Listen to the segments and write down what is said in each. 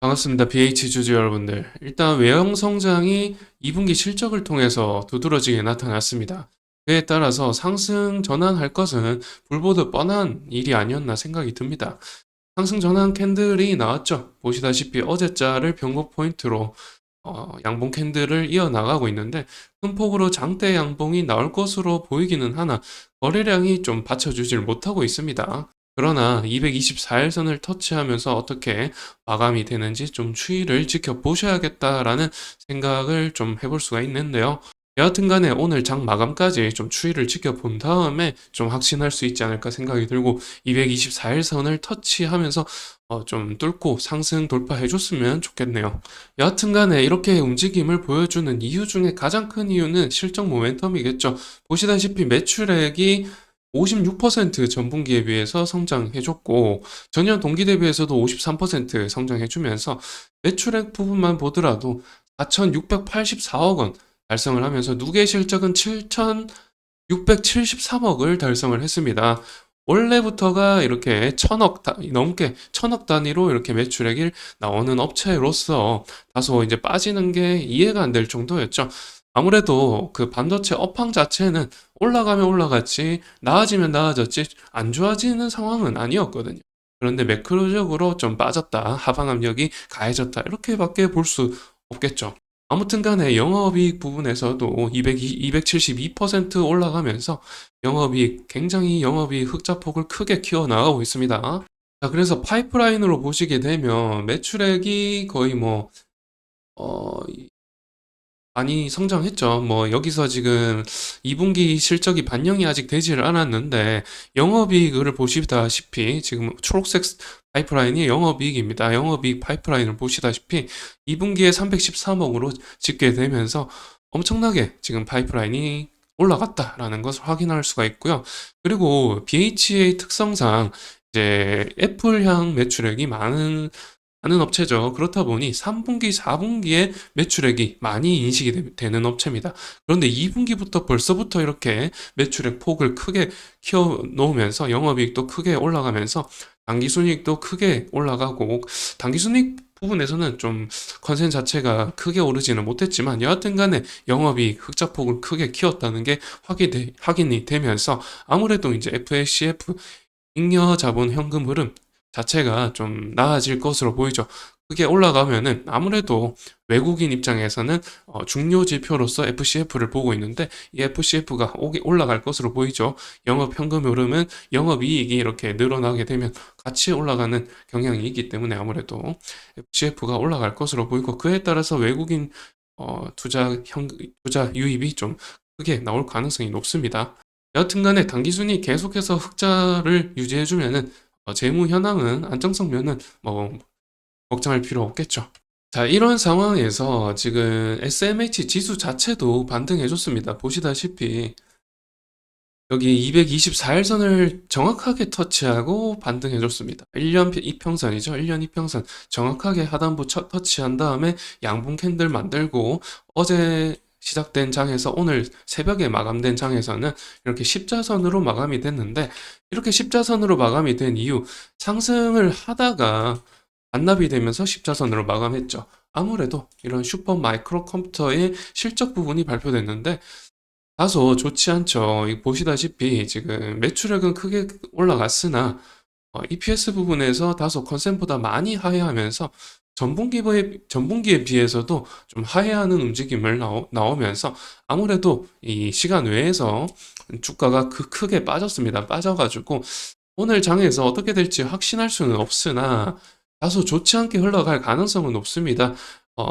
반갑습니다. BH 주주 여러분들. 일단 외형 성장이 2분기 실적을 통해서 두드러지게 나타났습니다. 그에 따라서 상승 전환할 것은 불보듯 뻔한 일이 아니었나 생각이 듭니다. 상승 전환 캔들이 나왔죠. 보시다시피 어제자를 변곡 포인트로 양봉 캔들을 이어나가고 있는데 큰 폭으로 장대 양봉이 나올 것으로 보이기는 하나 거래량이 좀 받쳐주질 못하고 있습니다. 그러나 224일선을 터치하면서 어떻게 마감이 되는지 좀 추이를 지켜보셔야겠다라는 생각을 좀 해볼 수가 있는데요. 여하튼 간에 오늘 장 마감까지 좀 추이를 지켜본 다음에 좀 확신할 수 있지 않을까 생각이 들고 224일선을 터치하면서 좀 뚫고 상승 돌파해 줬으면 좋겠네요. 여하튼 간에 이렇게 움직임을 보여주는 이유 중에 가장 큰 이유는 실적 모멘텀이겠죠. 보시다시피 매출액이 56% 전분기에 비해서 성장해줬고 전년 동기 대비해서도 53% 성장해주면서 매출액 부분만 보더라도 4,684억 원 달성을 하면서 누계 실적은 7,673억을 달성을 했습니다. 원래부터가 이렇게 넘게 천억 단위로 이렇게 매출액이 나오는 업체로서 다소 이제 빠지는 게 이해가 안 될 정도였죠. 아무래도 그 반도체 업황 자체는 올라가면 올라갔지, 나아지면 나아졌지, 안 좋아지는 상황은 아니었거든요. 그런데 매크로적으로 좀 빠졌다, 하방 압력이 가해졌다, 이렇게밖에 볼 수 없겠죠. 아무튼 간에 영업이익 부분에서도 272% 올라가면서 굉장히 영업이익 흑자폭을 크게 키워나가고 있습니다. 자, 그래서 파이프라인으로 보시게 되면 매출액이 거의 어, 많이 성장했죠. 여기서 지금 2분기 실적이 반영이 아직 되지를 않았는데, 영업이익을 보시다시피, 지금 초록색 파이프라인이 영업이익입니다. 영업이익 파이프라인을 보시다시피, 2분기에 313억으로 집계 되면서 엄청나게 지금 파이프라인이 올라갔다라는 것을 확인할 수가 있고요. 그리고 BHA 특성상 이제 애플향 매출액이 많은 업체죠. 그렇다 보니 3분기, 4분기에 매출액이 많이 인식이 되는 업체입니다. 그런데 2분기부터 벌써부터 이렇게 매출액 폭을 크게 키워 놓으면서 영업이익도 크게 올라가면서 당기순이익도 크게 올라가고 당기순이익 부분에서는 좀 컨센 자체가 크게 오르지는 못했지만 여하튼 간에 영업이익 흑자폭을 크게 키웠다는 게 확인이 되면서 아무래도 이제 FACF 잉여 자본 현금 흐름 자체가 좀 나아질 것으로 보이죠. 그게 올라가면은 아무래도 외국인 입장에서는 중요 지표로서 FCF를 보고 있는데 이 FCF가 올라갈 것으로 보이죠. 영업 현금 흐름은 영업 이익이 이렇게 늘어나게 되면 같이 올라가는 경향이 있기 때문에 아무래도 FCF가 올라갈 것으로 보이고 그에 따라서 외국인 투자 유입이 좀 크게 나올 가능성이 높습니다. 여하튼간에 단기순이 계속해서 흑자를 유지해주면은 재무 현황은 안정성 면은 걱정할 필요 없겠죠. 자, 이런 상황에서 지금 SMH 지수 자체도 반등해줬습니다. 보시다시피 여기 224일선을 정확하게 터치하고 반등해줬습니다. 1년 이평선이죠. 1년 이평선 정확하게 하단부 터치한 다음에 양봉 캔들 만들고 어제 시작된 장에서 오늘 새벽에 마감된 장에서는 이렇게 십자선으로 마감이 됐는데 이렇게 십자선으로 마감이 된 이유 상승을 하다가 반납이 되면서 십자선으로 마감했죠. 아무래도 이런 슈퍼 마이크로 컴퓨터의 실적 부분이 발표됐는데 다소 좋지 않죠. 보시다시피 지금 매출액은 크게 올라갔으나 EPS 부분에서 다소 컨센보다 많이 하회하면서 전분기에 비해서도 좀 하회하는 움직임을 나오면서 아무래도 이 시간 외에서 주가가 크게 빠졌습니다. 빠져가지고 오늘 장에서 어떻게 될지 확신할 수는 없으나 다소 좋지 않게 흘러갈 가능성은 높습니다.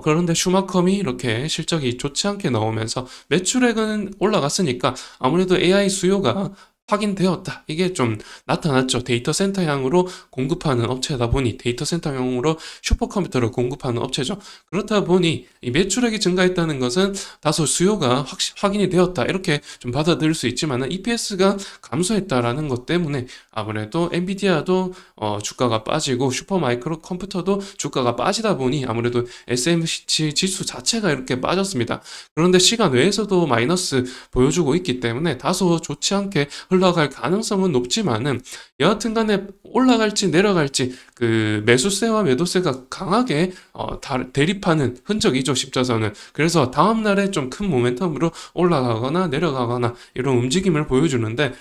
그런데 슈마컴이 이렇게 실적이 좋지 않게 나오면서 매출액은 올라갔으니까 아무래도 AI 수요가 확인되었다. 이게 좀 나타났죠. 데이터 센터향으로 공급하는 업체다 보니 데이터 센터용으로 슈퍼컴퓨터를 공급하는 업체죠. 그렇다 보니 이 매출액이 증가했다는 것은 다소 수요가 확인이 되었다. 이렇게 좀 받아들일 수 있지만은 EPS가 감소했다라는 것 때문에 아무래도 엔비디아도 주가가 빠지고 슈퍼마이크로 컴퓨터도 주가가 빠지다 보니 아무래도 SMC 지수 자체가 이렇게 빠졌습니다. 그런데 시간 외에서도 마이너스 보여주고 있기 때문에 다소 좋지 않게 흘러갈 가능성은 높지만은 여하튼 간에 올라갈지 내려갈지 그 매수세와 매도세가 강하게 대립하는 흔적이죠, 십자선은. 그래서 다음 날에 좀 큰 모멘텀으로 올라가거나 내려가거나 이런 움직임을 보여주는데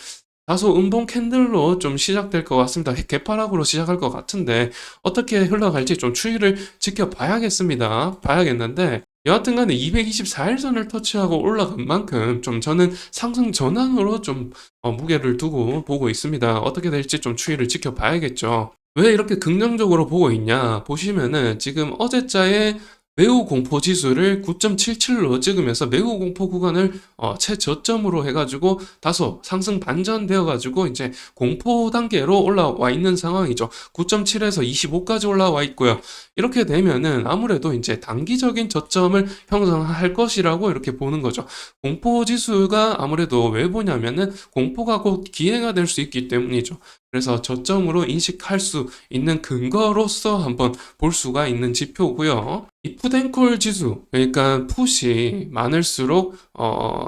다소 음봉 캔들로 좀 시작될 것 같습니다. 개파락으로 시작할 것 같은데 어떻게 흘러갈지 좀 추이를 지켜봐야겠습니다. 봐야겠는데 여하튼 간에 224일선을 터치하고 올라간 만큼 좀 저는 상승 전환으로 좀 무게를 두고 보고 있습니다. 어떻게 될지 좀 추이를 지켜봐야겠죠. 왜 이렇게 긍정적으로 보고 있냐? 보시면은 지금 어제자의 매우 공포 지수를 9.77로 찍으면서 매우 공포 구간을 최저점으로 해가지고 다소 상승 반전되어가지고 이제 공포 단계로 올라와 있는 상황이죠. 9.7에서 25까지 올라와 있고요. 이렇게 되면은 아무래도 이제 단기적인 저점을 형성할 것이라고 이렇게 보는 거죠. 공포 지수가 아무래도 왜 보냐면은 공포가 곧 기회가 될 수 있기 때문이죠. 그래서 저점으로 인식할 수 있는 근거로서 한번 볼 수가 있는 지표고요. 이 풋앤콜 지수, 그러니까 풋이 많을수록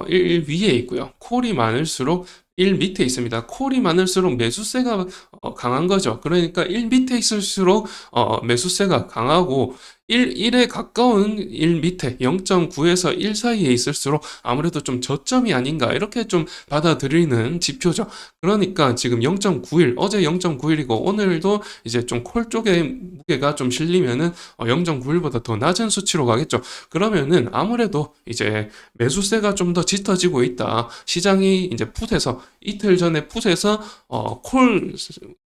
1 위에 있고요. 콜이 많을수록 1 밑에 있습니다. 콜이 많을수록 매수세가 강한 거죠. 그러니까 1 밑에 있을수록 매수세가 강하고 1에 가까운 1 밑에 0.9에서 1 사이에 있을수록 아무래도 좀 저점이 아닌가 이렇게 좀 받아들이는 지표죠. 그러니까 지금 0.91, 어제 0.91이고 오늘도 이제 좀 콜 쪽에 무게가 좀 실리면은 0.91보다 더 낮은 수치로 가겠죠. 그러면은 아무래도 이제 매수세가 좀 더 짙어지고 있다. 시장이 이제 풋에서 이틀 전에 풋에서 콜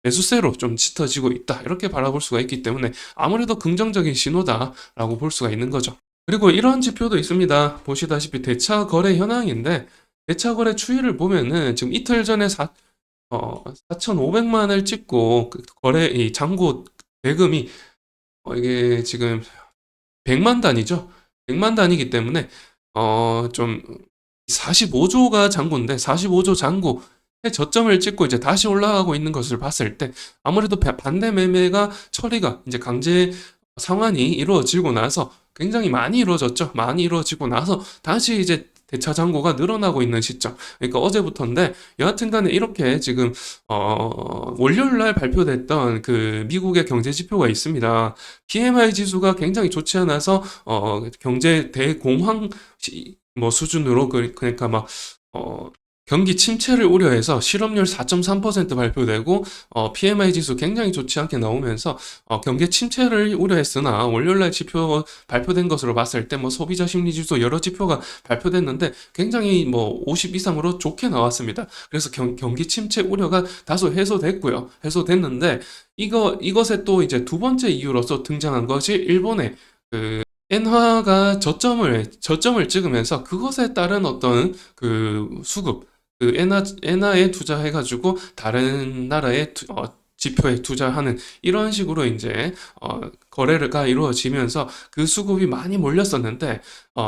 매수세로 좀 짙어지고 있다. 이렇게 바라볼 수가 있기 때문에 아무래도 긍정적인 신호다라고 볼 수가 있는 거죠. 그리고 이런 지표도 있습니다. 보시다시피 대차 거래 현황인데 대차 거래 추이를 보면은 지금 이틀 전에 4,500만을 찍고 그 거래 이 잔고 대금이 이게 지금 100만 단위죠. 100만 단위이기 때문에 좀 45조가 잔고인데 45조 잔고 저점을 찍고 이제 다시 올라가고 있는 것을 봤을 때 아무래도 반대 매매가 처리가 이제 강제 상환이 이루어지고 나서 굉장히 많이 이루어졌죠. 많이 이루어지고 나서 다시 이제 대차 잔고가 늘어나고 있는 시점. 그러니까 어제부터인데 여하튼 간에 이렇게 지금 월요일 날 발표됐던 그 미국의 경제 지표가 있습니다. PMI 지수가 굉장히 좋지 않아서 경제 대공황 뭐 수준으로 그러니까 막 경기 침체를 우려해서 실업률 4.3% 발표되고 PMI 지수 굉장히 좋지 않게 나오면서 경기 침체를 우려했으나 월요일날 지표 발표된 것으로 봤을 때 뭐 소비자 심리 지수 여러 지표가 발표됐는데 굉장히 뭐 50 이상으로 좋게 나왔습니다. 그래서 경기 침체 우려가 다소 해소됐고요. 해소됐는데 이것에 또 이제 두 번째 이유로서 등장한 것이 일본의 그 엔화가 저점을 찍으면서 그것에 따른 어떤 그 수급, 그 엔화에 투자해가지고 다른 나라의 지표에 투자하는 이런 식으로 이제 거래가 이루어지면서 그 수급이 많이 몰렸었는데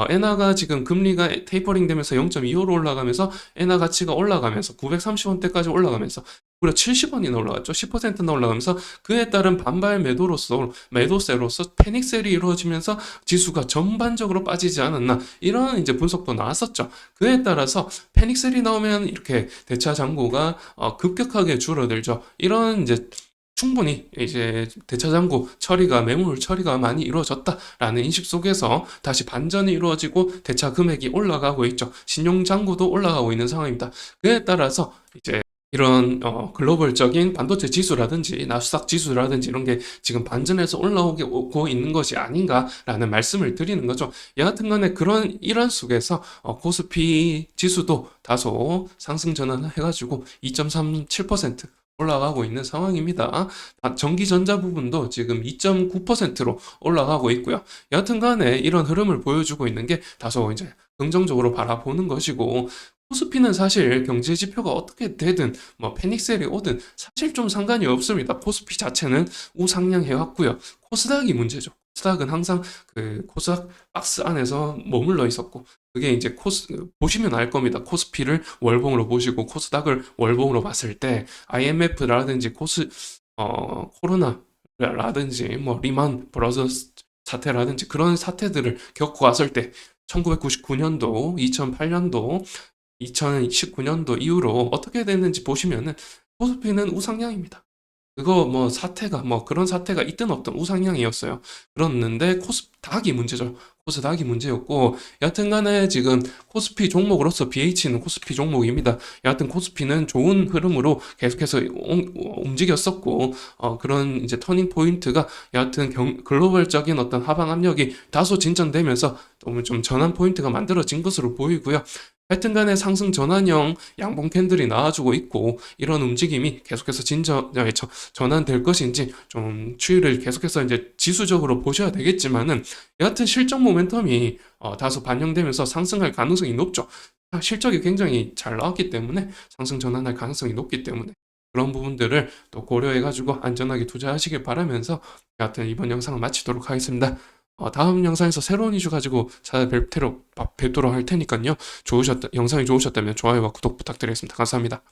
엔화가 지금 금리가 테이퍼링 되면서 0.25로 올라가면서 엔화 가치가 올라가면서 930원대까지 올라가면서 무려 70원이나 올라갔죠. 10%나 올라가면서 그에 따른 반발 매도세로서 패닉셀이 이루어지면서 지수가 전반적으로 빠지지 않았나 이런 이제 분석도 나왔었죠. 그에 따라서 패닉셀이 나오면 이렇게 대차 잔고가 급격하게 줄어들죠. 이런 이제 충분히 이제 대차 잔고 매물 처리가 많이 이루어졌다라는 인식 속에서 다시 반전이 이루어지고 대차 금액이 올라가고 있죠. 신용 잔고도 올라가고 있는 상황입니다. 그에 따라서 이제 이런 글로벌적인 반도체 지수라든지 나스닥 지수라든지 이런 게 지금 반전해서 올라오고 있는 것이 아닌가라는 말씀을 드리는 거죠. 여하튼 간에 이런 속에서 코스피 지수도 다소 상승 전환해가지고 2.37% 올라가고 있는 상황입니다. 전기전자 부분도 지금 2.9%로 올라가고 있고요. 여하튼 간에 이런 흐름을 보여주고 있는 게 다소 이제 긍정적으로 바라보는 것이고 코스피는 사실 경제 지표가 어떻게 되든 뭐 페닉셀이 오든 사실 좀 상관이 없습니다. 코스피 자체는 우상향해 왔고요. 코스닥이 문제죠. 코스닥은 항상 그 코스닥 박스 안에서 머물러 있었고 그게 이제 보시면 알 겁니다. 코스피를 월봉으로 보시고 코스닥을 월봉으로 봤을 때 IMF라든지 코로나라든지 뭐 리만 브라더스 사태라든지 그런 사태들을 겪고 왔을 때 1999년도, 2008년도 2019년도 이후로 어떻게 됐는지 보시면은 코스피는 우상향입니다. 그거 뭐 사태가 뭐 그런 사태가 있든 없든 우상향이었어요. 그렇는데 코스닥이 문제죠. 코스닥이 문제였고 여하튼 간에 지금 코스피 종목으로서 BH는 코스피 종목입니다. 여하튼 코스피는 좋은 흐름으로 계속해서 움직였었고 그런 이제 터닝 포인트가 여하튼 글로벌적인 어떤 하방 압력이 다소 진전되면서 좀 전환 포인트가 만들어진 것으로 보이고요. 하여튼 간에 상승 전환형 양봉 캔들이 나와주고 있고 이런 움직임이 계속해서 전환될 것인지 좀 추이를 계속해서 이제 지수적으로 보셔야 되겠지만은 여하튼 실적 모멘텀이 다소 반영되면서 상승할 가능성이 높죠. 실적이 굉장히 잘 나왔기 때문에 상승 전환할 가능성이 높기 때문에 그런 부분들을 또 고려해가지고 안전하게 투자하시길 바라면서 여하튼 이번 영상을 마치도록 하겠습니다. 다음 영상에서 새로운 이슈 가지고 찾아뵙도록 할 테니까요. 영상이 좋으셨다면 좋아요와 구독 부탁드리겠습니다. 감사합니다.